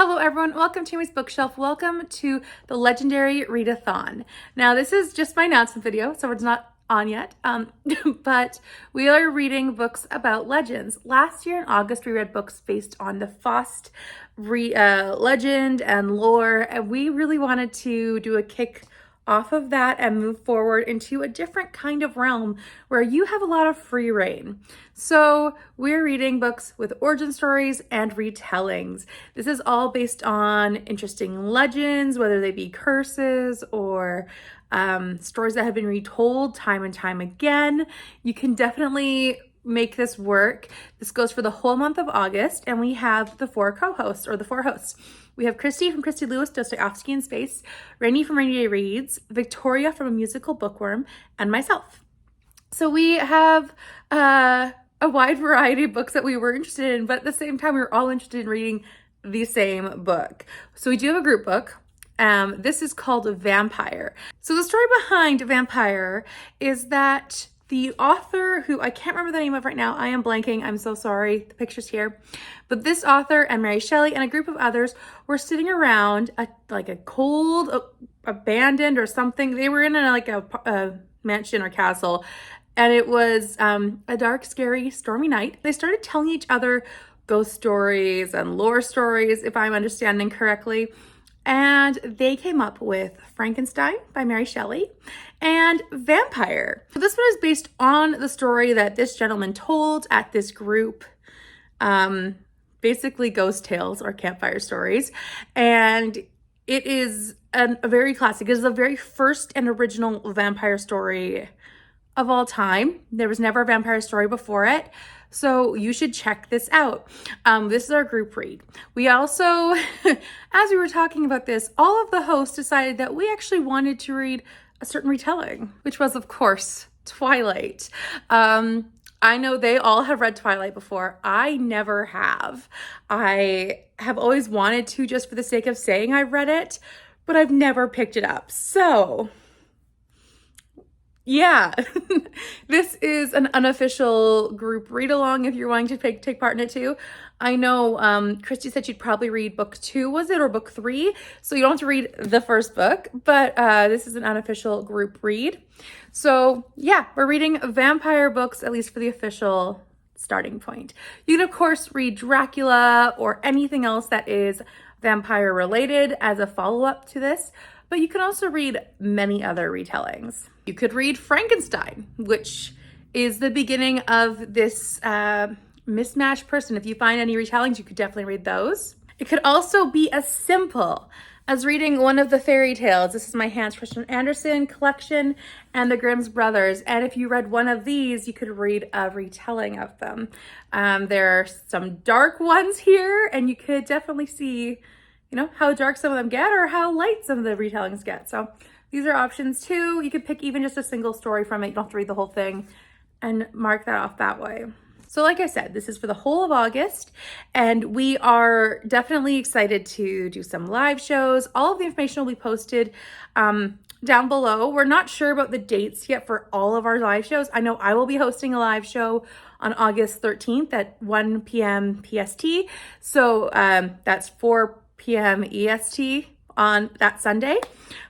Hello everyone, welcome to Amy's Bookshelf. Welcome to the legendary Readathon. Now this is just my announcement video, so it's not on yet, but we are reading books about legends. Last year in August, we read books based on the Faust legend and lore, and we really wanted to do a kick off of that and move forward into a different kind of realm where you have a lot of free reign. So we're reading books with origin stories and retellings. This is all based on interesting legends, whether they be curses or stories that have been retold time and time again. You can definitely make this work. This goes for the whole month of August, and we have the four co-hosts, or the four hosts. We have Christy from Christy Lewis, Dostoevsky in Space, Rainy from Rainy Day Reads, Victoria from A Musical Bookworm, and myself. So we have a wide variety of books that we were interested in, but at the same time, we were all interested in reading the same book. So we do have a group book. This is called Vampyre. So the story behind Vampyre is that the author, who I can't remember the name of right now, I am blanking, I'm so sorry, the picture's here. But this author and Mary Shelley and a group of others were sitting around a cold, abandoned or something. They were in a mansion or castle, and it was a dark, scary, stormy night. They started telling each other ghost stories and lore stories, if I'm understanding correctly. And they came up with Frankenstein by Mary Shelley and Vampyre. So this one is based on the story that this gentleman told at this group, basically ghost tales or campfire stories. And it is a very classic. It is the very first and original vampire story of all time. There was never a vampire story before it. So you should check this out. This is our group read. We also, as we were talking about this, all of the hosts decided that we actually wanted to read a certain retelling, which was, of course, Twilight. I know they all have read Twilight before. I never have. I have always wanted to, just for the sake of saying I've read it, but I've never picked it up. So yeah, this is an unofficial group read along if you're wanting to take part in it too. I know Christy said she'd probably read book 2, was it, or book 3? So you don't have to read the first book, but this is an unofficial group read. So yeah, we're reading vampire books, at least for the official starting point. You can of course read Dracula or anything else that is vampire related as a follow-up to this, but you can also read many other retellings. You could read Frankenstein, which is the beginning of this mismatched person. If you find any retellings, you could definitely read those. It could also be as simple as reading one of the fairy tales. This is my Hans Christian Andersen collection and the Grimm's Brothers. And if you read one of these, you could read a retelling of them. There are some dark ones here, and you could definitely see, how dark some of them get or how light some of the retellings get. So these are options too. You could pick even just a single story from it. You don't have to read the whole thing and mark that off that way. So like I said, this is for the whole of August, and we are definitely excited to do some live shows. All of the information will be posted down below. We're not sure about the dates yet for all of our live shows. I know I will be hosting a live show on August 13th at 1 p.m. PST. So that's 4 p.m. EST on that Sunday.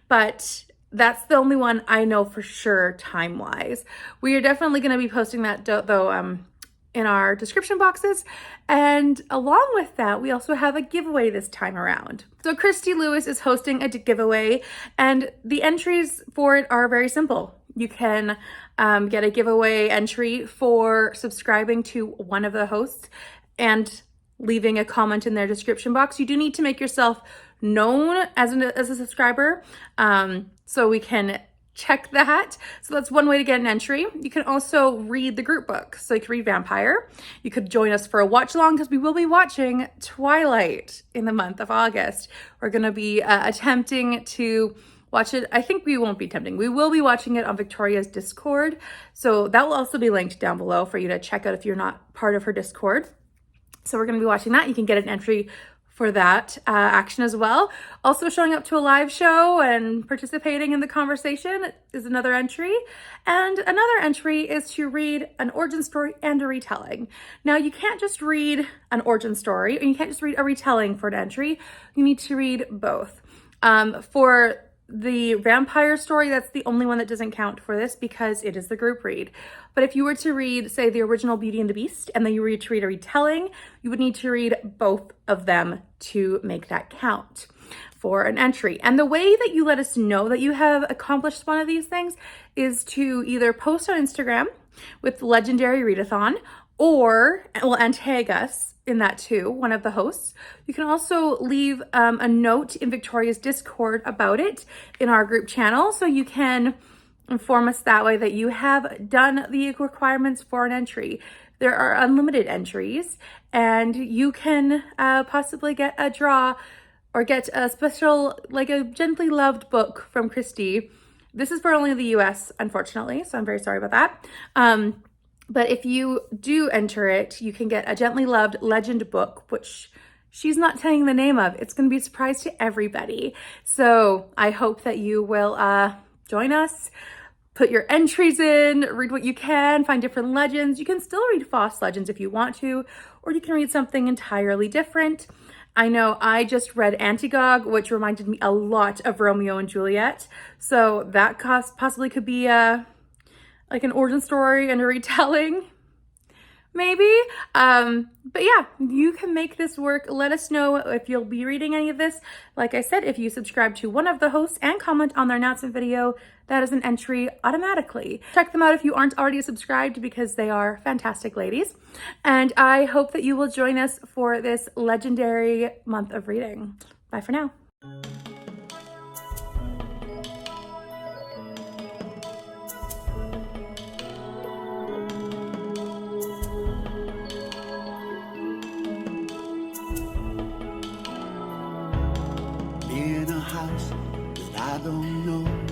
But that's the only one I know for sure time-wise. We are definitely going to be posting that though in our description boxes. And along with that, we also have a giveaway this time around. So Christy Lewis is hosting a giveaway, and the entries for it are very simple. You can get a giveaway entry for subscribing to one of the hosts and leaving a comment in their description box. You do need to make yourself known as a subscriber, so we can check that. So that's one way to get an entry. You can also read the group book. So you can read Vampyre. You could join us for a watch along, because we will be watching Twilight in the month of August. We're going to be attempting to watch it. I think we won't be attempting. We will be watching it on Victoria's Discord. So that will also be linked down below for you to check out if you're not part of her Discord. So we're going to be watching that. You can get an entry for that action as well. Also showing up to a live show and participating in the conversation is another entry. And another entry is to read an origin story and a retelling. Now you can't just read an origin story, and you can't just read a retelling for an entry. You need to read both. For the Vampyre story, that's the only one that doesn't count for this because it is the group read. But if you were to read, say, the original Beauty and the Beast, and then you were to read a retelling, you would need to read both of them to make that count for an entry. And the way that you let us know that you have accomplished one of these things is to either post on Instagram with Legendary Readathon, or, well, and tag us in that too, one of the hosts. You can also leave a note in Victoria's Discord about it in our group channel, so you can inform us that way that you have done the requirements for an entry. There are unlimited entries, and you can possibly get a draw or get a special, like a gently loved book from Christy. This is for only the US, unfortunately, so I'm very sorry about that. But if you do enter it, you can get a gently loved legend book, which she's not telling the name of. It's going to be a surprise to everybody. So I hope that you will join us, put your entries in, read what you can, find different legends. You can still read Foss legends if you want to, or you can read something entirely different. I know I just read Antigog, which reminded me a lot of Romeo and Juliet. So that possibly could be like an origin story and a retelling, maybe. But yeah, you can make this work. Let us know if you'll be reading any of this. Like I said, if you subscribe to one of the hosts and comment on their announcement video, that is an entry automatically. Check them out if you aren't already subscribed, because they are fantastic ladies. And I hope that you will join us for this legendary month of reading. Bye for now. In a house that I don't know,